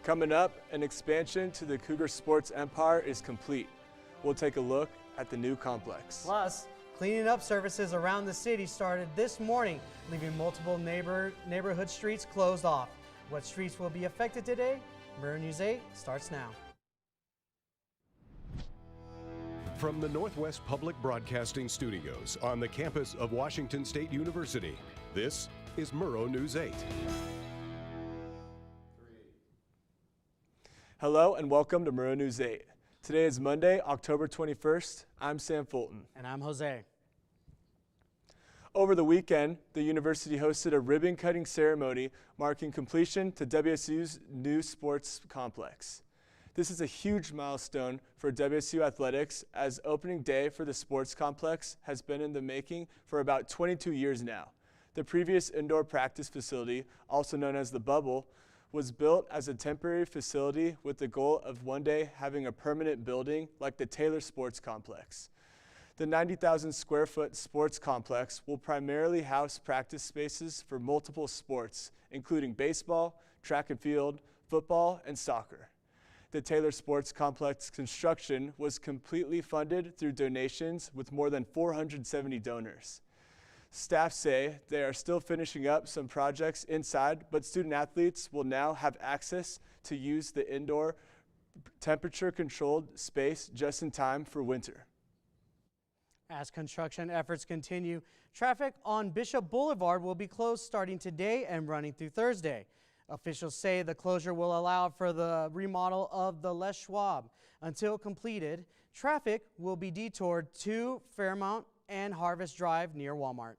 Coming up, an expansion to the Cougar Sports Empire is complete. We'll take a look at the new complex. Plus, cleaning up services around the city started this morning, leaving multiple neighborhood streets closed off. What streets will be affected today? Murrow News 8 starts now. From the Northwest Public Broadcasting Studios on the campus of Washington State University, this is Murrow News 8. Hello and welcome to Murrow News 8. Today is Monday, October 21st. I'm Sam Fulton. And I'm Jose. Over the weekend, the university hosted a ribbon-cutting ceremony marking completion to WSU's new sports complex. This is a huge milestone for WSU athletics, as opening day for the sports complex has been in the making for about 22 years now. The previous indoor practice facility, also known as the Bubble, was built as a temporary facility with the goal of one day having a permanent building like the Taylor Sports Complex. The 90,000 square foot sports complex will primarily house practice spaces for multiple sports, including baseball, track and field, football, and soccer. The Taylor Sports Complex construction was completely funded through donations with more than 470 donors. Staff say they are still finishing up some projects inside, but student athletes will now have access to use the indoor temperature-controlled space just in time for winter. As construction efforts continue, traffic on Bishop Boulevard will be closed starting today and running through Thursday. Officials say the closure will allow for the remodel of the Les Schwab. Until completed, traffic will be detoured to Fairmount and Harvest Drive near Walmart.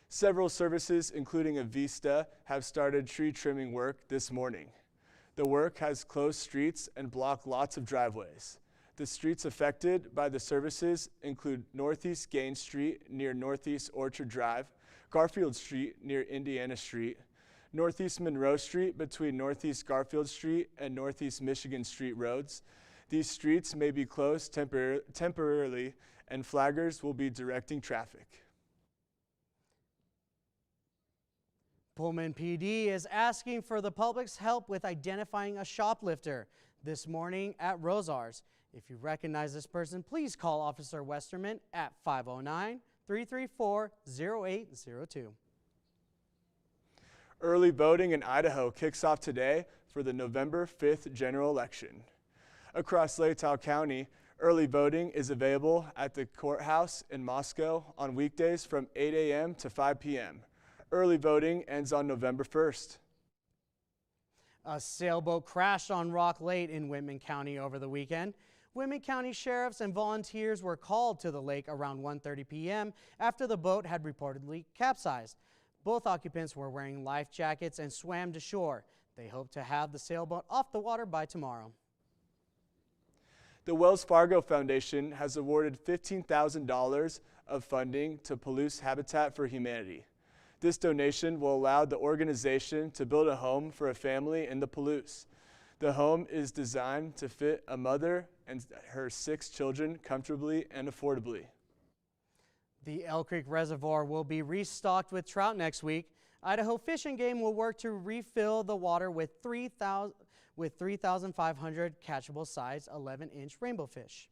Several services, including a Vista, have started tree trimming work this morning. The work has closed streets and blocked lots of driveways. The streets affected by the services include Northeast Gaines Street near Northeast Orchard Drive, Garfield Street near Indiana Street, Northeast Monroe Street between Northeast Garfield Street and Northeast Michigan Street roads. These streets may be closed temporarily, and flaggers will be directing traffic. Pullman PD is asking for the public's help with identifying a shoplifter this morning at Rosars. If you recognize this person, please call Officer Westerman at 509-334-0802. Early voting in Idaho kicks off today for the November 5th general election. Across Latah County, early voting is available at the courthouse in Moscow on weekdays from 8 a.m. to 5 p.m. Early voting ends on November 1st. A sailboat crashed on Rock Lake in Whitman County over the weekend. Whitman County sheriffs and volunteers were called to the lake around 1:30 p.m. after the boat had reportedly capsized. Both occupants were wearing life jackets and swam to shore. They hope to have the sailboat off the water by tomorrow. The Wells Fargo Foundation has awarded $15,000 of funding to Palouse Habitat for Humanity. This donation will allow the organization to build a home for a family in the Palouse. The home is designed to fit a mother and her 6 children comfortably and affordably. The Elk Creek Reservoir will be restocked with trout next week. Idaho Fish and Game will work to refill the water with 3,500 catchable size 11-inch rainbow fish.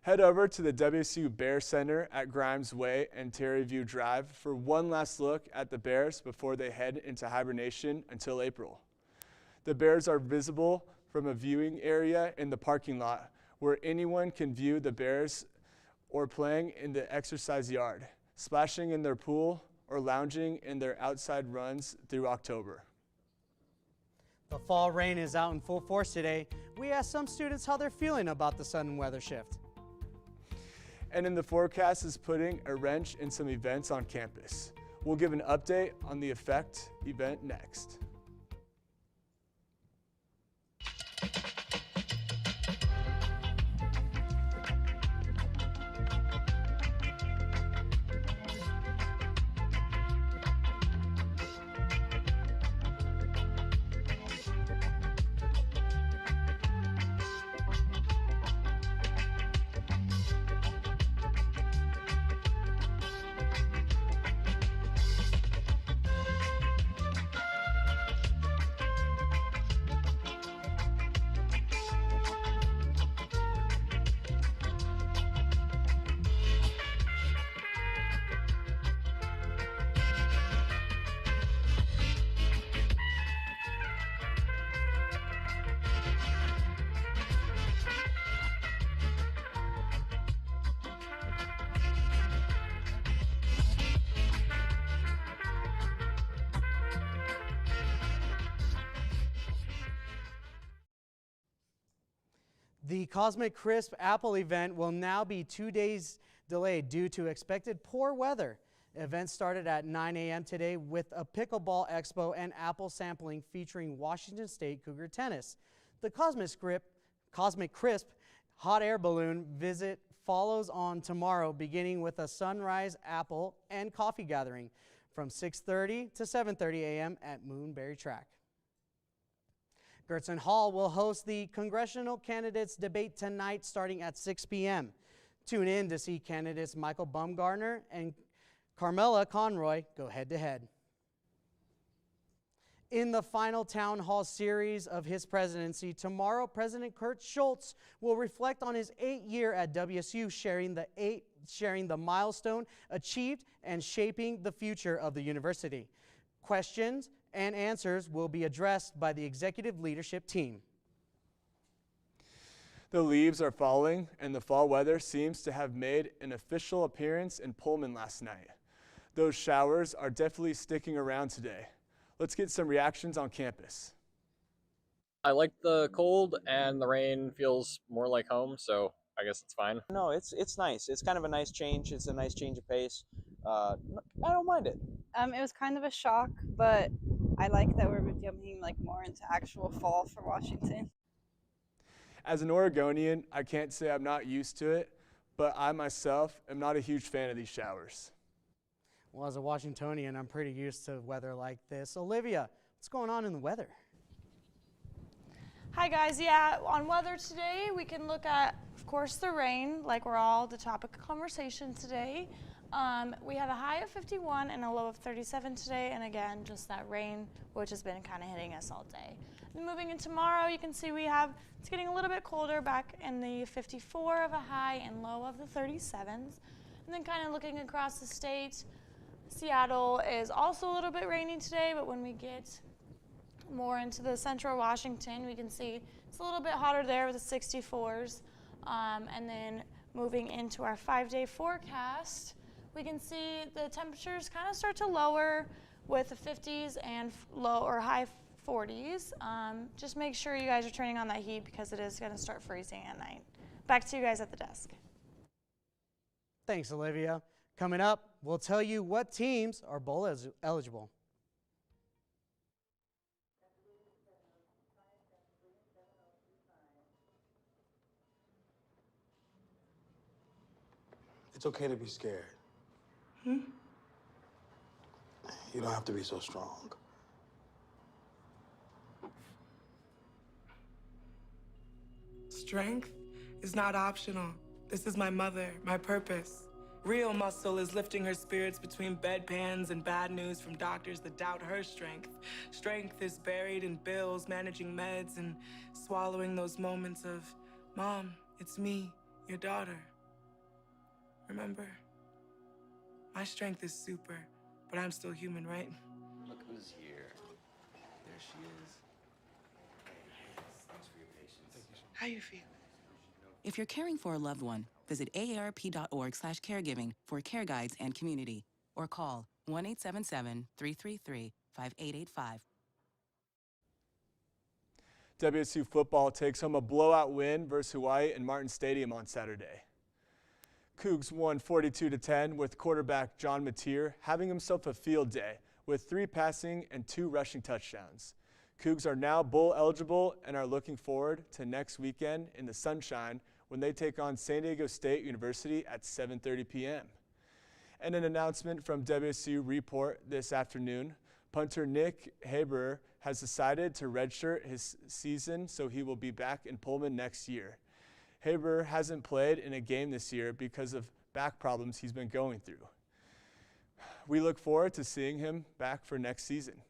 Head over to the WSU Bear Center at Grimes Way and Terryview Drive for one last look at the bears before they head into hibernation until April. The bears are visible from a viewing area in the parking lot where anyone can view the bears or playing in the exercise yard, splashing in their pool, or lounging in their outside runs through October. The fall rain is out in full force today. We asked some students how they're feeling about the sudden weather shift. And in the forecast is putting a wrench in some events on campus. We'll give an update on the Effect event next. The Cosmic Crisp Apple event will now be 2 days delayed due to expected poor weather. Event started at 9 a.m. today with a pickleball expo and apple sampling featuring Washington State Cougar tennis. The Cosmic Crisp hot air balloon visit follows on tomorrow, beginning with a sunrise apple and coffee gathering from 6:30 to 7:30 a.m. at Moonberry Track. Gertson Hall will host the congressional candidates debate tonight starting at 6 p.m. Tune in to see candidates Michael Bumgarner and Carmela Conroy go head-to-head. In the final town hall series of his presidency, tomorrow President Kurt Schultz will reflect on his 8th year at WSU, sharing the milestone achieved and shaping the future of the university. Questions and answers will be addressed by the executive leadership team. The leaves are falling, and the fall weather seems to have made an official appearance in Pullman last night. Those showers are definitely sticking around today. Let's get some reactions on campus. I like the cold, and the rain feels more like home, so I guess it's fine. No, it's nice. It's kind of a nice change. It's a nice change of pace. I don't mind it. It was kind of a shock, but I like that we're becoming like more into actual fall for Washington. As an Oregonian, I can't say I'm not used to it, but I myself am not a huge fan of these showers. Well, as a Washingtonian, I'm pretty used to weather like this. Olivia, what's going on in the weather? Hi guys, yeah, on weather today, we can look at, of course, the rain, like we're all the topic of conversation today. We have a high of 51 and a low of 37 today, and again, just that rain, which has been kind of hitting us all day. And moving in tomorrow, you can see it's getting a little bit colder, back in the 54 of a high and low of the 37s. And then kind of looking across the state, Seattle is also a little bit rainy today, but when we get more into the central Washington, we can see it's a little bit hotter there with the 64s. And then moving into our 5-day forecast, we can see the temperatures kind of start to lower with the 50s and low or high 40s. Just make sure you guys are turning on that heat because it is going to start freezing at night. Back to you guys at the desk. Thanks, Olivia. Coming up, we'll tell you what teams are bowl eligible. It's okay to be scared. You don't have to be so strong. Strength is not optional. This is my mother, my purpose. Real muscle is lifting her spirits between bedpans and bad news from doctors that doubt her strength. Strength is buried in bills, managing meds, and swallowing those moments of, Mom, it's me, your daughter. Remember? My strength is super, but I'm still human, right? Look who's here. There she is. Hey, thanks for your patience. How you feel? If you're caring for a loved one, visit aarp.org/caregiving for care guides and community, or call 1-877-333-5885. WSU football takes home a blowout win versus Hawaii in Martin Stadium on Saturday. Cougs won 42-10 with quarterback John Mateer having himself a field day with 3 passing and 2 rushing touchdowns. Cougs are now bowl eligible and are looking forward to next weekend in the sunshine when they take on San Diego State University at 7:30 p.m. And an announcement from WSU Report this afternoon, punter Nick Haber has decided to redshirt his season so he will be back in Pullman next year. Haber hasn't played in a game this year because of back problems he's been going through. We look forward to seeing him back for next season.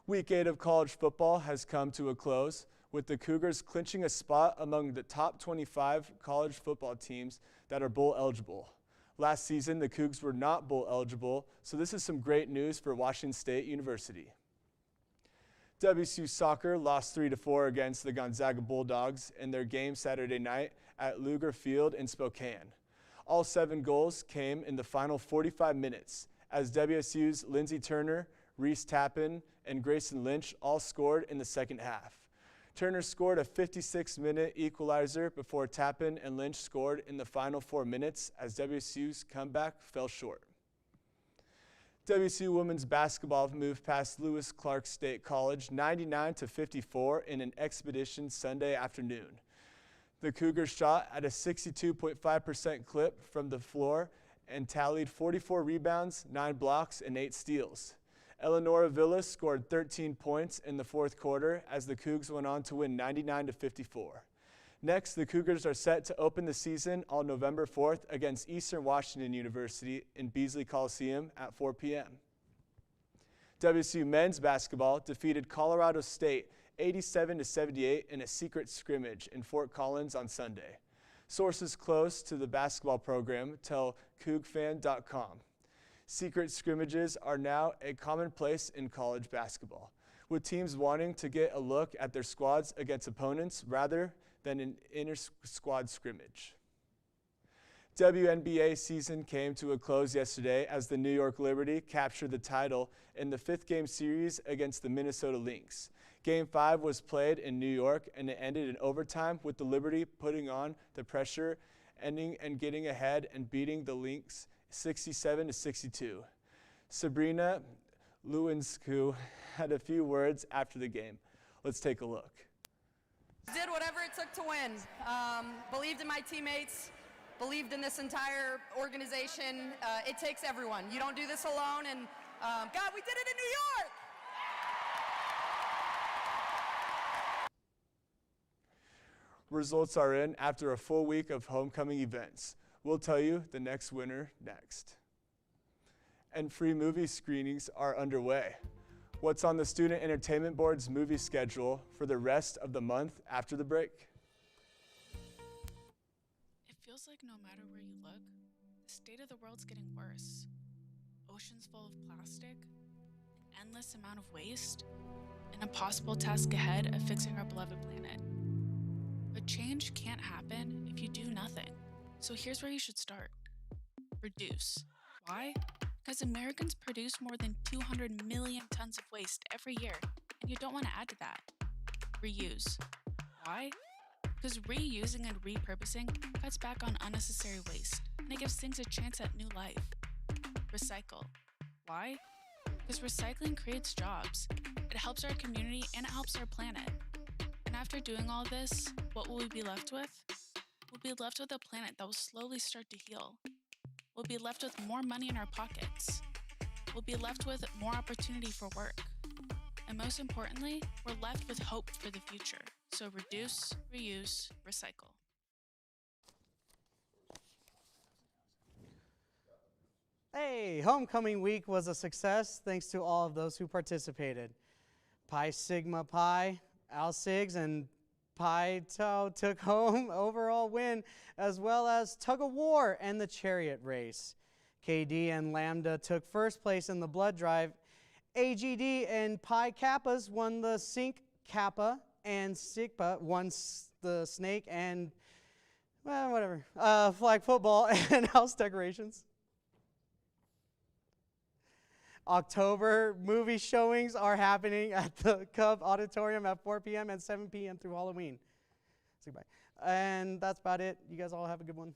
Week 8 of college football has come to a close, with the Cougars clinching a spot among the top 25 college football teams that are bowl eligible. Last season, the Cougs were not bowl eligible, so this is some great news for Washington State University. WSU soccer lost 3-4 against the Gonzaga Bulldogs in their game Saturday night at Luger Field in Spokane. All 7 goals came in the final 45 minutes, as WSU's Lindsey Turner, Reese Tappan, and Grayson Lynch all scored in the second half. Turner scored a 56-minute equalizer before Tappan and Lynch scored in the final 4 minutes as WSU's comeback fell short. WSU women's basketball moved past Lewis Clark State College 99-54 in an expedition Sunday afternoon. The Cougars shot at a 62.5% clip from the floor and tallied 44 rebounds, 9 blocks, and 8 steals. Eleonora Villas scored 13 points in the fourth quarter as the Cougs went on to win 99-54. Next, the Cougars are set to open the season on November 4th against Eastern Washington University in Beasley Coliseum at 4 p.m. WSU men's basketball defeated Colorado State 87-78 in a secret scrimmage in Fort Collins on Sunday. Sources close to the basketball program tell CougFan.com. Secret scrimmages are now a commonplace in college basketball, with teams wanting to get a look at their squads against opponents rather than an inter-squad scrimmage. WNBA season came to a close yesterday as the New York Liberty captured the title in the 5th game series against the Minnesota Lynx. Game 5 was played in New York and it ended in overtime with the Liberty putting on the pressure, ending and getting ahead and beating the Lynx 67-62. Sabrina Lewinsky had a few words after the game. Let's take a look. Did whatever it took to win. Believed in my teammates, believed in this entire organization. It takes everyone. You don't do this alone, and God, we did it in New York! Results are in after a full week of homecoming events. We'll tell you the next winner next. And free movie screenings are underway. What's on the Student Entertainment Board's movie schedule for the rest of the month after the break? It feels like no matter where you look, the state of the world's getting worse. Oceans full of plastic, an endless amount of waste, an impossible task ahead of fixing our beloved planet. But change can't happen if you do nothing. So here's where you should start. Reduce. Why? Because Americans produce more than 200 million tons of waste every year, and you don't want to add to that. Reuse. Why? Because reusing and repurposing cuts back on unnecessary waste, and it gives things a chance at new life. Recycle. Why? Because recycling creates jobs. It helps our community and it helps our planet. And after doing all this, what will we be left with? We'll be left with a planet that will slowly start to heal. We'll be left with more money in our pockets. We'll be left with more opportunity for work. And most importantly, we're left with hope for the future. So reduce, reuse, recycle. Hey, homecoming week was a success thanks to all of those who participated. Pi Sigma Pi, Al Sigs, and Pi Tau took home overall win, as well as tug of war and the chariot race. KD and Lambda took first place in the blood drive. AGD and Pi Kappas won the Sync Kappa, and Sigpa won the snake and, well, whatever, flag football and house decorations. October movie showings are happening at the Cub Auditorium at 4 p.m. and 7 p.m. through Halloween. Say bye. And that's about it. You guys all have a good one.